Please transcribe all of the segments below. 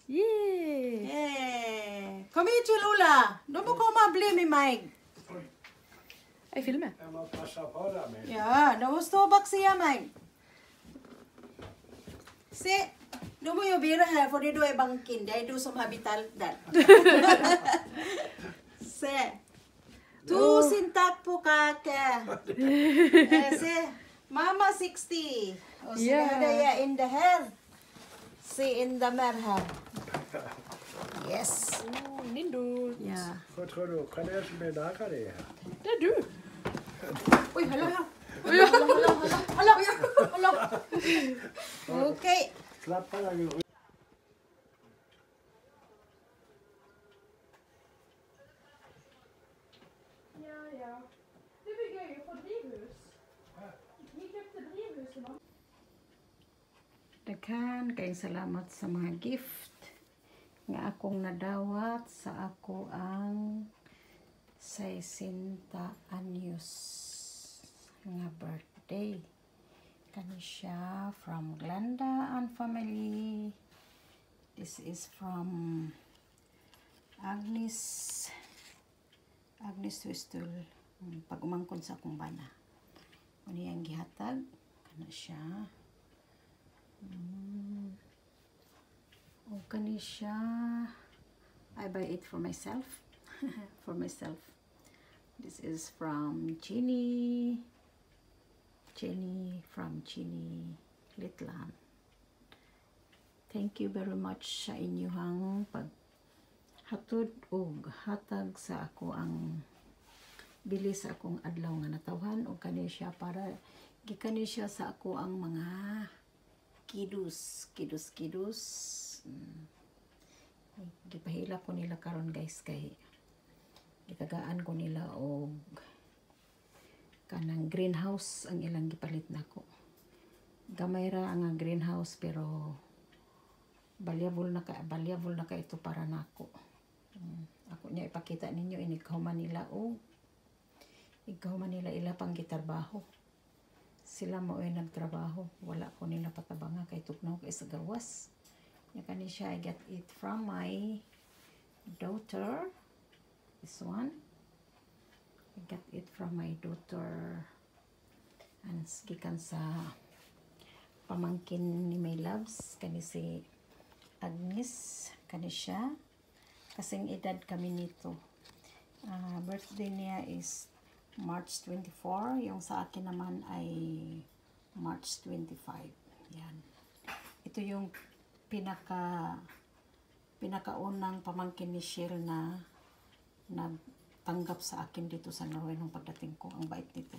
Yay! Yeah. Kom hit Lula. Du må komma och bli med mig. Jeg filmer. Jeg må passe på deg, men. Ja, du må stå bak siden meg. Se, du må jo være her fordi du er banken. Det er du som har betalt den. Se. Tusen takk på kake. Se, mamma 60. Och så Ja. hade jag in det här. Se in det mer här. Yes. Nindo. Ja. Hva tror du? Hva er det som blir laget det her? Det er du. Oj, hallå, hallå. Ja. Hallå. Okej. Slapp av deg ut. Ja. Det blir gøy å få drivhus. Vi kjøpte drivhus i dag. Daghan kayong salamat sa mga gift nga akong nadawat sa ako ang 60 anyos nga birthday. Kani siya from Glenda and family. This is from Agnes Wistol. Pag umangkon sa akong bana. Muna yung gihatag. Kana siya. O kani siya. I buy it for myself. For myself. This is from Jenny from Jenny Litlan. Thank you very much sa inyong paghatod og hatag sa ako ang bili sa akong adlaw nga natawhan o kani siya para gikani siya sa ako ang mga kidus. Gipahila ko nila karon guys kay gitagaan ko nila og kanang greenhouse ang ilang gipalit nako. Gamay ra ang greenhouse pero valuable na ka ito para nako. Ako niya ipakita ninyo inighuman nila o ighuman nila ila pang gitrabaho. Sila mo ay nagtrabaho, wala ko nila patabanga kay tugnaw kay sa gawas. Ya kani siya, I get it from my daughter. This one. I got it from my daughter. And gikan sa pamangkin ni my loves. Kani si Agnes. Kani siya. Kasing edad kami nito. Birthday niya is March 24. Yung sa akin naman ay March 25. Yan. Ito yung pinakaunang pamangkin ni Shell na nagtanggap sa akin dito sa Norway nung pagdating ko. Ang bait nito.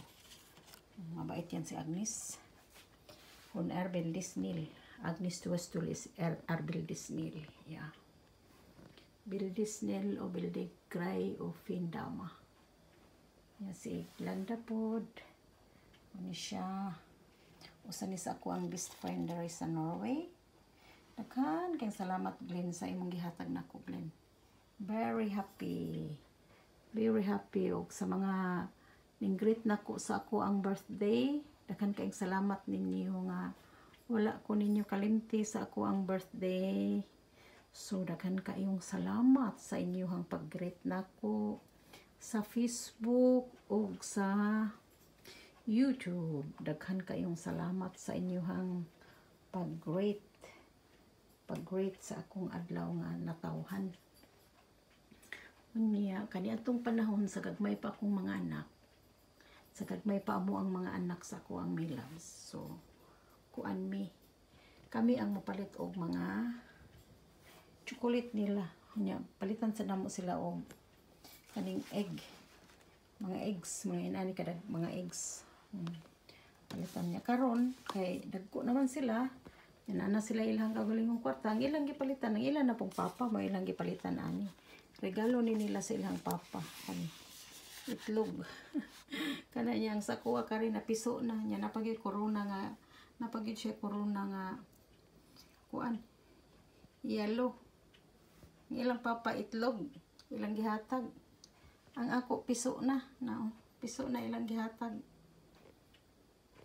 Mabait yan si Agnes. Hon Erbel Disnil. Agnes Tuwestul is Erbel Disnil. Yeah. Bildisnil o Bildig Gray o Findama. Yan si Glenda pod. Ano siya. Usa ni sa ako ang best friend dari sa Norway. Daghan kay salamat Glenn sa imong gihatag nako Glenn. Very happy. Very happy og sa mga ning-greet nako sa ako ang birthday. Daghan kay salamat ninyo nga wala ko ninyo kalimti sa ako ang birthday. So daghan kayong salamat sa inyong pag-greet nako sa Facebook o sa YouTube. Daghan kayong salamat sa inyong pag-greet sa akong adlaw nga natawhan. Unya kani atong panahon sa gagmay pa akong mga anak. Sa gagmay pa amo ang mga anak sa ako ang may loves. So kuan kami ang mapalit og mga chocolate nila. Unya palitan sa namo sila og kaning egg. Mga eggs, mga inani kada mga eggs. Palitan niya karon kay dagko naman sila. Yan na sila ilang kagalingong kwarta. Ang ilang gipalitan, ang ilang na pong papa, may ilang gipalitan ani. Regalo ni nila sa ilang papa. Ani. Itlog. Kana niya ang sakuha ka rin na piso na. Niya napagid corona nga. Napagid siya corona nga. Kuan. Yellow. Ang ilang papa itlog. Ilang gihatag. Ang ako piso na. Piso na ilang gihatag.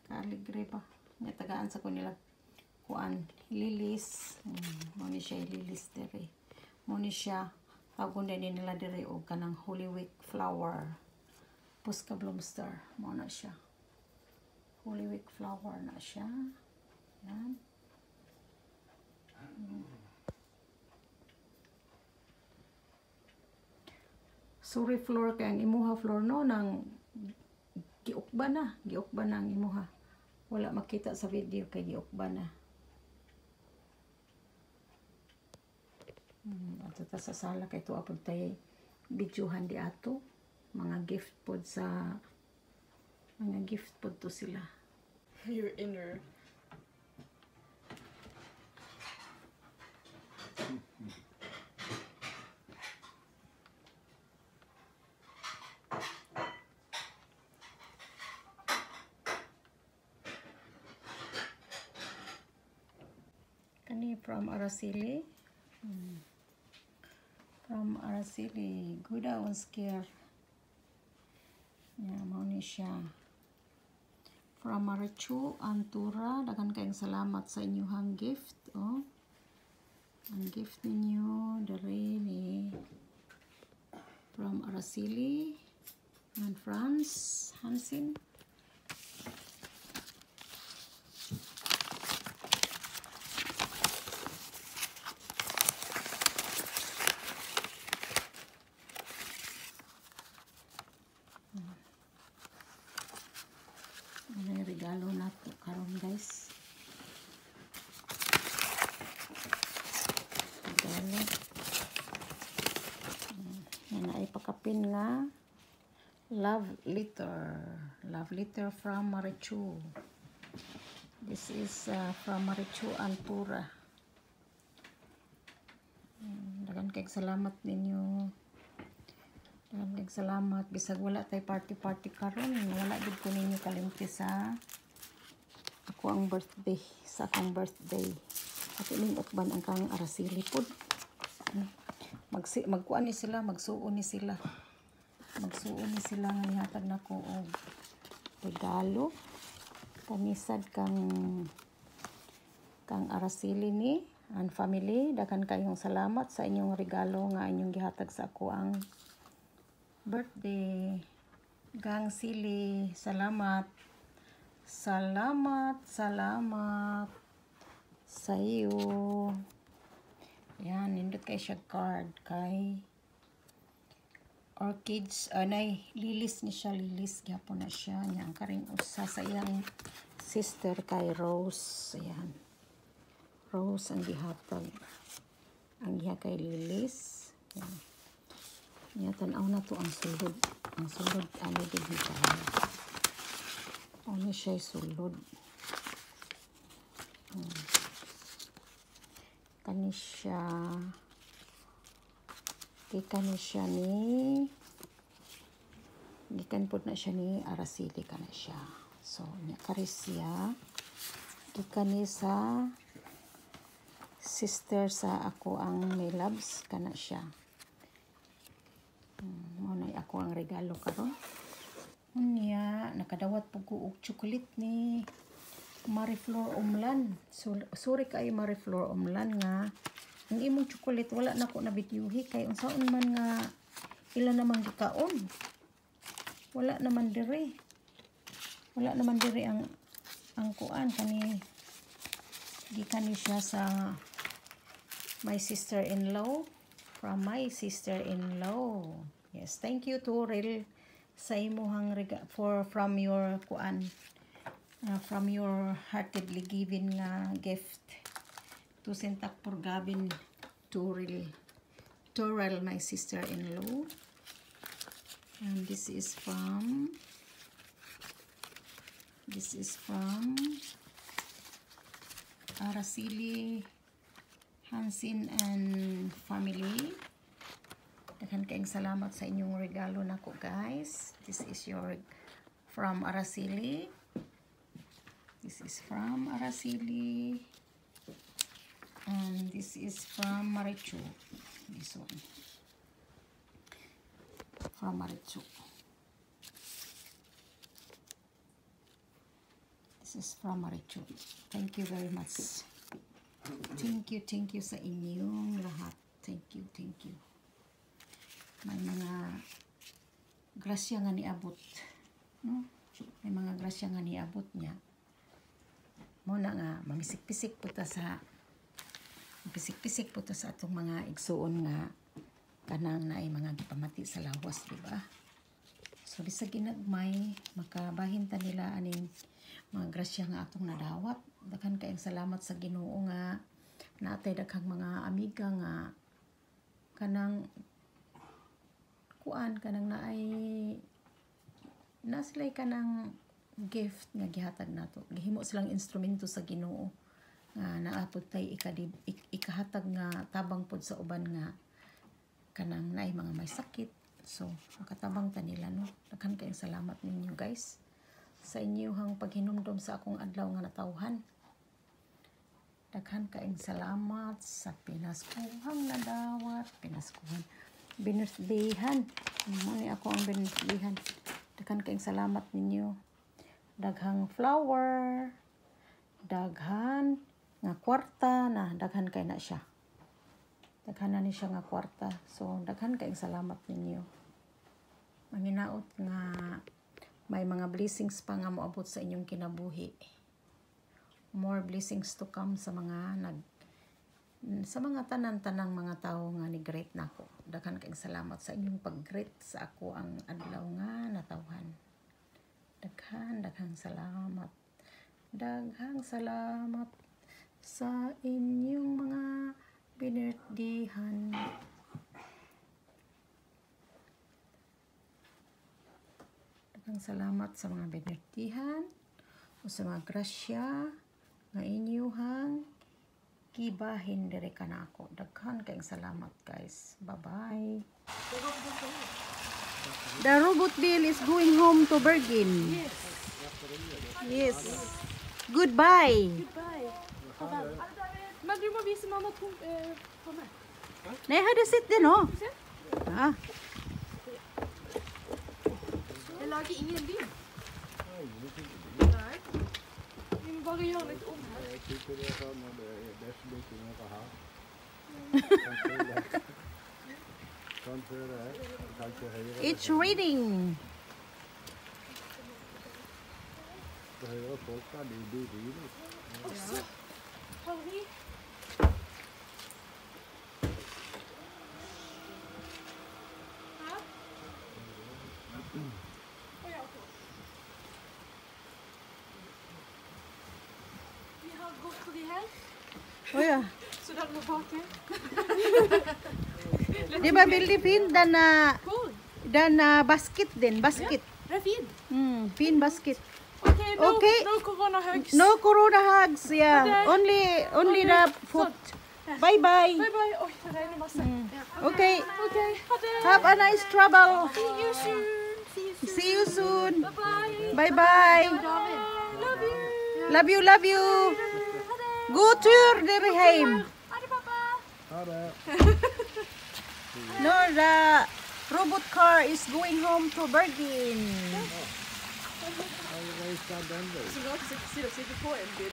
Kaligre pa. Niya tagaan sa ko nila. kuan lilis. Mo ni siya lilis dere. Mo ni siya tawgon din nila dere og kanang Holy Week flower. Puska bloomster mo na siya. Holy Week flower na siya. Yan. Sorry floor kay ang imuha floor no nang giukba na ang imuha. Wala makita sa video kay giukba na. Ato ta sa sala kay tuwa pud tay videohan di ato. Mga gift pod to sila. Your inner. Kani from Araceli. From Araceli. Good on scare. Yeah, mao ni siya. From Marichu Antura, dagan kayong salamat sa inyong gift. Oh. Ang gift ninyo dere ni from Araceli and France Hansen. Ano yung regalo nato karon guys? Regalo. Yan na ipakapin nga love letter from Marichu. This is from Marichu Antura. Dagan kay salamat ninyo. Salamat bisag wala tay party karon, wala gid ko ninyo kalimti sa akong birthday. Ato ning utban ang kang Araceli pod. Magkuan ni sila, magsuon ni sila nga ihatag nako og regalo. Kanisad kang Araceli ni and family, dagan kayong salamat sa inyong regalo nga inyong gihatag sa ako ang birthday. Gang Sili, salamat sa iyo. Yan, nindot kay siya card kay orchids, lilis ni siya, gyapon na siya. Yan, karing usa sa iyang sister kay Rose. Ayan, Rose ang gihatag. Ang giha kay lilis. Yan. Yan, tanaw na to ang sulod. Ang sulod, ano din dito. Ano siya sulod. Kani siya ni gikan pod na siya ni Araceli kana siya. So, nya kari siya gikan ni sa sister sa ako ang may loves kana siya. Muna ako ang regalo karon. Unya nakadawat po ko og chocolate ni Mariflor Umlan. Sorry kay Mariflor Umlan nga ang imong chocolate wala na ko na bidyuhi kay unsaon man nga ila namang gikaon. Wala naman dire ang kuan kani gikan ni siya sa my sister-in-law. From my sister-in-law. Yes, thank you Toril sa imuhang from your kuan from your heartedly given nga gift to Sintak Purgabin Toril, my sister-in-law. And this is from Araceli Hansen and family. Daghan kayong salamat sa inyong regalo nako guys. This is your from Araceli. This is from Araceli. And this is from Marichu. This one. From Marichu. This is from Marichu. Thank you very much. Thank you sa inyong lahat. Thank you. May mga grasya nga niabot. No? May mga grasya nga niabot niya. Muna nga, mamisik-pisik po ta sa atong mga igsuon nga kanang na ay mga gipamati sa lawas, diba? So, bisag ginagmay, makabahin ta nila aning mga grasya nga atong nadawat. Daghan kayong salamat sa Ginoo nga naatay daghang mga amiga nga kanang kanang naay na sila'y kanang gift nga gihatag nato. Gihimo silang instrumento sa Ginoo nga naapod tay ikahatag nga tabang pod sa uban nga kanang naay mga may sakit. So, makatabang ta nila, no? Daghan kayong salamat ninyo, guys, sa inyong paghinumdum sa akong adlaw nga natawhan. Daghan kayong salamat sa pinaskuhang nadawat, binirthdayan. Muni ako ang binirthdayan. Daghan kayong salamat ninyo. Daghang flower, daghan nga kwarta na daghan kay na siya. Daghan na ni siya nga kwarta. So, daghan kayong salamat ninyo. Manginaot nga may mga blessings pa nga moabot sa inyong kinabuhi. More blessings to come sa mga tanan-tanang mga tao nga ni-greet nako. Daghan kayong salamat sa inyong pag-greet sa ako ang adlaw nga natawhan. Daghang salamat. Daghang salamat sa inyong mga binirthdayan. Daghang salamat sa mga binirthdayan o sa mga grasya nga inyuhang gibahin dire kanako. Daghan kayong salamat, guys. Bye-bye. The robot bill is going home to Bergen. Yes. Goodbye. Men du må vise mamma på meg. Nej, hade sett det nå. Ja. Jeg lager ingen lyd. Nei. Vi må bare gjøre litt om her. Jeg tykker det er sånn når det er best litt noe her. Sånn før det er. Kanskje høyre. It's reading. Det høyre folk er de biler. Og så har vi... Her. Og ja, ok. Vi har godteri her, Oh ja. så den må bake. Det var veldig fint. Cool. Den basket din. Basket. Det er fint. Fin basket. Okay, no, Okay. no corona hugs. No corona hugs. Yeah. Okay. Only Okay, the foot. sånn. Bye-bye. Bye bye. Oi, det regner masse. Ja. Okay. Okay, ha det. Have a nice travel. See you soon. See you soon. Bye bye. Bye-bye. Love you. Love you, love you. Ha det. God tur dere hjem. Ha det, pappa. Ha det. No, the robot car is going home to Bergen. Jeg reiser den, du. Så dere sitter på en bil.